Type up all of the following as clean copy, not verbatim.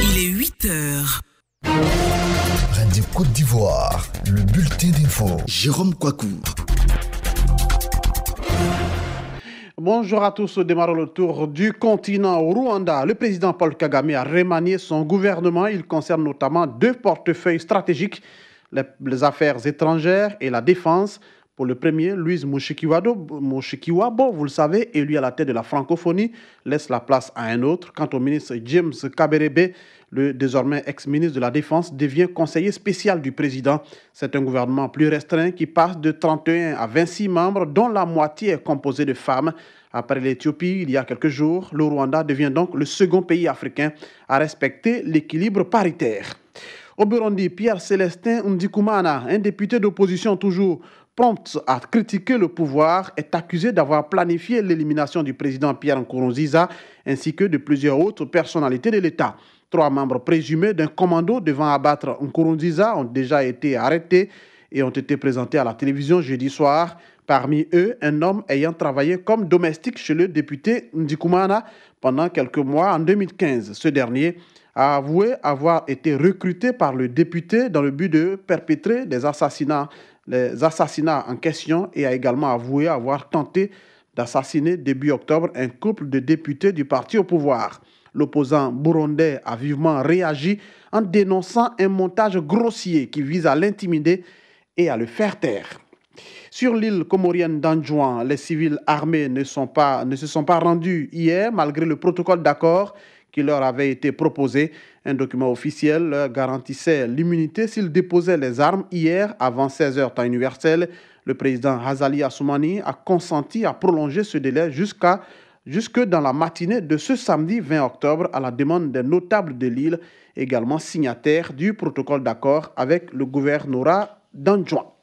Il est 8h. Radio Côte d'Ivoire, le bulletin d'info. Jérôme Kouakou. Bonjour à tous, démarrons le tour du continent au Rwanda. Le président Paul Kagame a remanié son gouvernement. Il concerne notamment 2 portefeuilles stratégiques, les affaires étrangères et la défense. Pour le premier, Louise Mushikiwabo, vous le savez, élu à la tête de la francophonie, laisse la place à un autre. Quant au ministre James Kaberebe, le désormais ex-ministre de la Défense, devient conseiller spécial du président. C'est un gouvernement plus restreint qui passe de 31 à 26 membres, dont la moitié est composée de femmes. Après l'Éthiopie, il y a quelques jours, le Rwanda devient donc le second pays africain à respecter l'équilibre paritaire. Au Burundi, Pierre Célestin Ndikumana, un député d'opposition toujours prompt à critiquer le pouvoir, est accusé d'avoir planifié l'élimination du président Pierre Nkurunziza ainsi que de plusieurs autres personnalités de l'État. 3 membres présumés d'un commando devant abattre Nkurunziza ont déjà été arrêtés et ont été présentés à la télévision jeudi soir. Parmi eux, un homme ayant travaillé comme domestique chez le député Ndikumana pendant quelques mois en 2015. Ce dernier a avoué avoir été recruté par le député dans le but de perpétrer les assassinats en question et a également avoué avoir tenté d'assassiner début octobre un couple de députés du parti au pouvoir. L'opposant burundais a vivement réagi en dénonçant un montage grossier qui vise à l'intimider et à le faire taire. Sur l'île comorienne d'Anjouan, les civils armés ne se sont pas rendus hier malgré le protocole d'accord qui leur avait été proposé. Un document officiel leur garantissait l'immunité s'ils déposaient les armes hier avant 16h temps universel. Le président Azali Assoumani a consenti à prolonger ce délai jusque dans la matinée de ce samedi 20 octobre à la demande des notables de l'île, également signataires du protocole d'accord avec le gouvernorat d'Anjouan.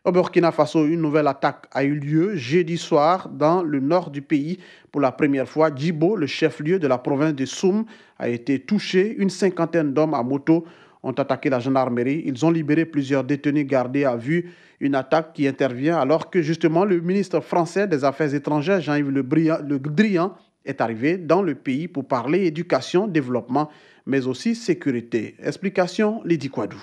Au Burkina Faso, une nouvelle attaque a eu lieu jeudi soir dans le nord du pays. Pour la première fois, Djibo, le chef-lieu de la province de Soum, a été touché. Une 50aine d'hommes à moto ont attaqué la gendarmerie. Ils ont libéré plusieurs détenus gardés à vue. Une attaque qui intervient alors que justement le ministre français des Affaires étrangères, Jean-Yves Le Drian, est arrivé dans le pays pour parler éducation, développement, mais aussi sécurité. Explication, Lydie Kouadou.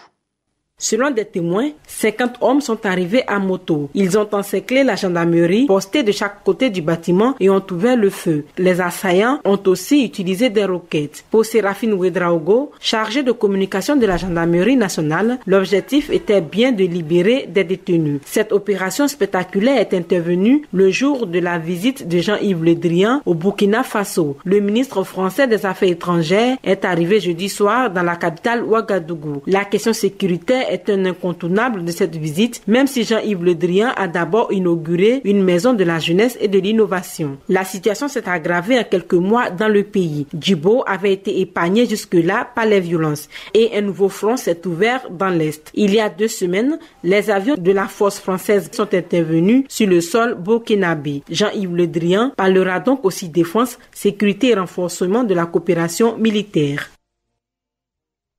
Selon des témoins, 50 hommes sont arrivés à moto. Ils ont encerclé la gendarmerie, postée de chaque côté du bâtiment et ont ouvert le feu. Les assaillants ont aussi utilisé des roquettes. Pour Séraphine Ouedraogo, chargée de communication de la gendarmerie nationale, l'objectif était bien de libérer des détenus. Cette opération spectaculaire est intervenue le jour de la visite de Jean-Yves Le Drian au Burkina Faso. Le ministre français des Affaires étrangères est arrivé jeudi soir dans la capitale Ouagadougou. La question sécuritaire est un incontournable de cette visite, même si Jean-Yves Le Drian a d'abord inauguré une maison de la jeunesse et de l'innovation. La situation s'est aggravée en quelques mois dans le pays. Djibo avait été épargné jusque-là par les violences et un nouveau front s'est ouvert dans l'Est. Il y a 2 semaines, les avions de la force française sont intervenus sur le sol burkinabé. Jean-Yves Le Drian parlera donc aussi défense, sécurité et renforcement de la coopération militaire.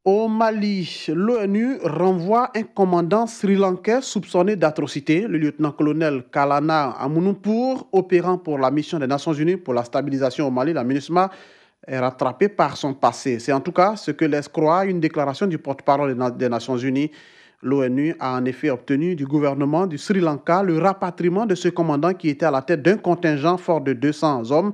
Au Mali, l'ONU renvoie un commandant sri-lankais soupçonné d'atrocité, le lieutenant-colonel Kalana Amunupur, opérant pour la mission des Nations Unies pour la stabilisation au Mali, la MINUSMA, est rattrapé par son passé. C'est en tout cas ce que laisse croire une déclaration du porte-parole des Nations Unies. L'ONU a en effet obtenu du gouvernement du Sri Lanka le rapatriement de ce commandant qui était à la tête d'un contingent fort de 200 hommes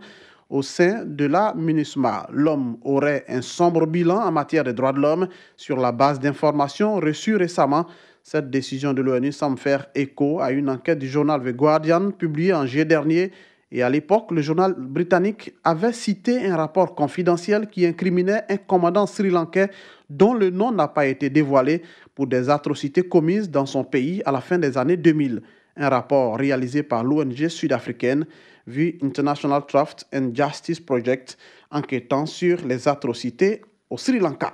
au sein de la MINUSMA. L'homme aurait un sombre bilan en matière de droits de l'homme sur la base d'informations reçues récemment. Cette décision de l'ONU semble faire écho à une enquête du journal The Guardian publiée en juillet dernier. Et à l'époque, le journal britannique avait cité un rapport confidentiel qui incriminait un commandant sri-lankais dont le nom n'a pas été dévoilé pour des atrocités commises dans son pays à la fin des années 2000. Un rapport réalisé par l'ONG sud-africaine The International Truth and Justice Project, enquêtant sur les atrocités au Sri Lanka.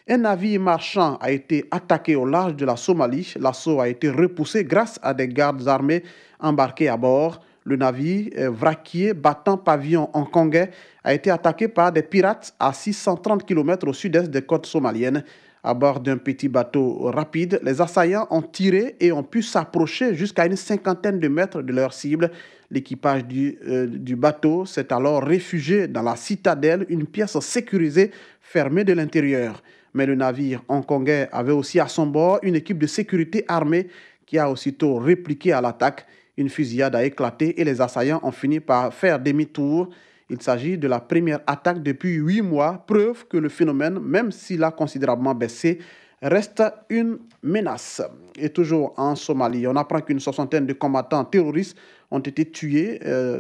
Un navire marchand a été attaqué au large de la Somalie. L'assaut a été repoussé grâce à des gardes armés embarqués à bord. Le navire vraquier battant pavillon hongkongais a été attaqué par des pirates à 630 km au sud-est des côtes somaliennes. À bord d'un petit bateau rapide, les assaillants ont tiré et ont pu s'approcher jusqu'à une 50aine de mètres de leur cible. L'équipage du bateau s'est alors réfugié dans la citadelle, une pièce sécurisée fermée de l'intérieur. Mais le navire hongkongais avait aussi à son bord une équipe de sécurité armée qui a aussitôt répliqué à l'attaque. Une fusillade a éclaté et les assaillants ont fini par faire demi-tour. Il s'agit de la première attaque depuis 8 mois, preuve que le phénomène, même s'il a considérablement baissé, reste une menace. Et toujours en Somalie, on apprend qu'une 60aine de combattants terroristes ont été tués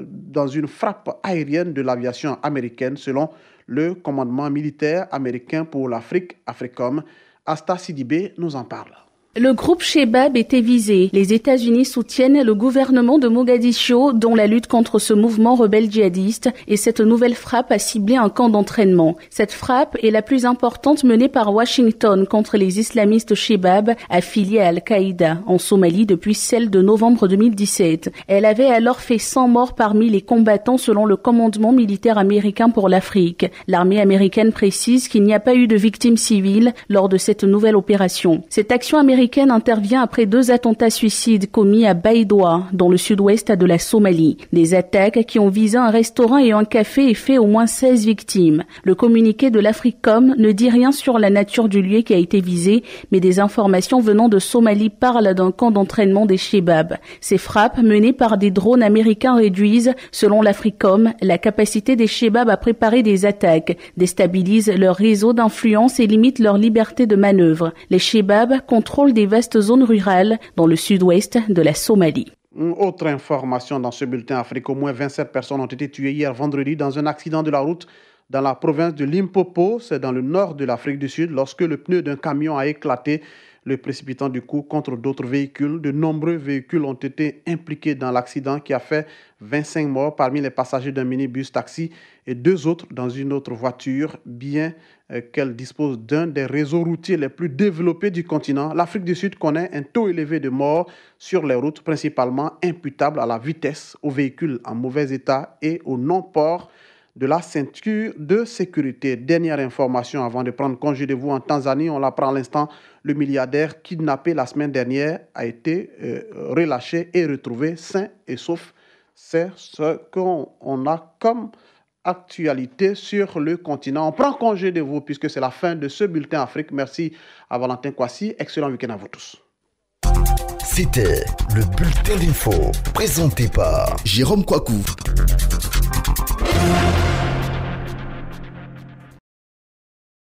dans une frappe aérienne de l'aviation américaine, selon le commandement militaire américain pour l'Afrique, AFRICOM. Asta Sidibé nous en parle. Le groupe Shebab était visé. Les États-Unis soutiennent le gouvernement de Mogadiscio, dont la lutte contre ce mouvement rebelle djihadiste, et cette nouvelle frappe a ciblé un camp d'entraînement. Cette frappe est la plus importante menée par Washington contre les islamistes Shebab, affiliés à Al-Qaïda, en Somalie depuis celle de novembre 2017. Elle avait alors fait 100 morts parmi les combattants selon le commandement militaire américain pour l'Afrique. L'armée américaine précise qu'il n'y a pas eu de victimes civiles lors de cette nouvelle opération. Cette action américaine intervient après 2 attentats suicides commis à Baidoa, dans le sud-ouest de la Somalie. Des attaques qui ont visé un restaurant et un café et fait au moins 16 victimes. Le communiqué de l'AFRICOM ne dit rien sur la nature du lieu qui a été visé, mais des informations venant de Somalie parlent d'un camp d'entraînement des Shebab. Ces frappes menées par des drones américains réduisent, selon l'AFRICOM, la capacité des Shebab à préparer des attaques, déstabilisent leur réseau d'influence et limitent leur liberté de manœuvre. Les Shebab contrôlent des vastes zones rurales dans le sud-ouest de la Somalie. Autre information dans ce bulletin Afrique, au moins 27 personnes ont été tuées hier vendredi dans un accident de la route dans la province de Limpopo, c'est dans le nord de l'Afrique du Sud, lorsque le pneu d'un camion a éclaté, le précipitant du coup contre d'autres véhicules. De nombreux véhicules ont été impliqués dans l'accident qui a fait 25 morts parmi les passagers d'un minibus taxi et 2 autres dans une autre voiture, bien qu'elle dispose d'un des réseaux routiers les plus développés du continent. L'Afrique du Sud connaît un taux élevé de morts sur les routes, principalement imputable à la vitesse, aux véhicules en mauvais état et au non-port de la ceinture de sécurité. Dernière information avant de prendre congé de vous en Tanzanie, on l'apprend à l'instant, le milliardaire kidnappé la semaine dernière a été relâché et retrouvé sain et sauf. C'est ce qu'on a comme actualité sur le continent. On prend congé de vous puisque c'est la fin de ce bulletin Afrique. Merci à Valentin Kwasi. Excellent week-end à vous tous. C'était le bulletin d'info présenté par Jérôme Kouakou.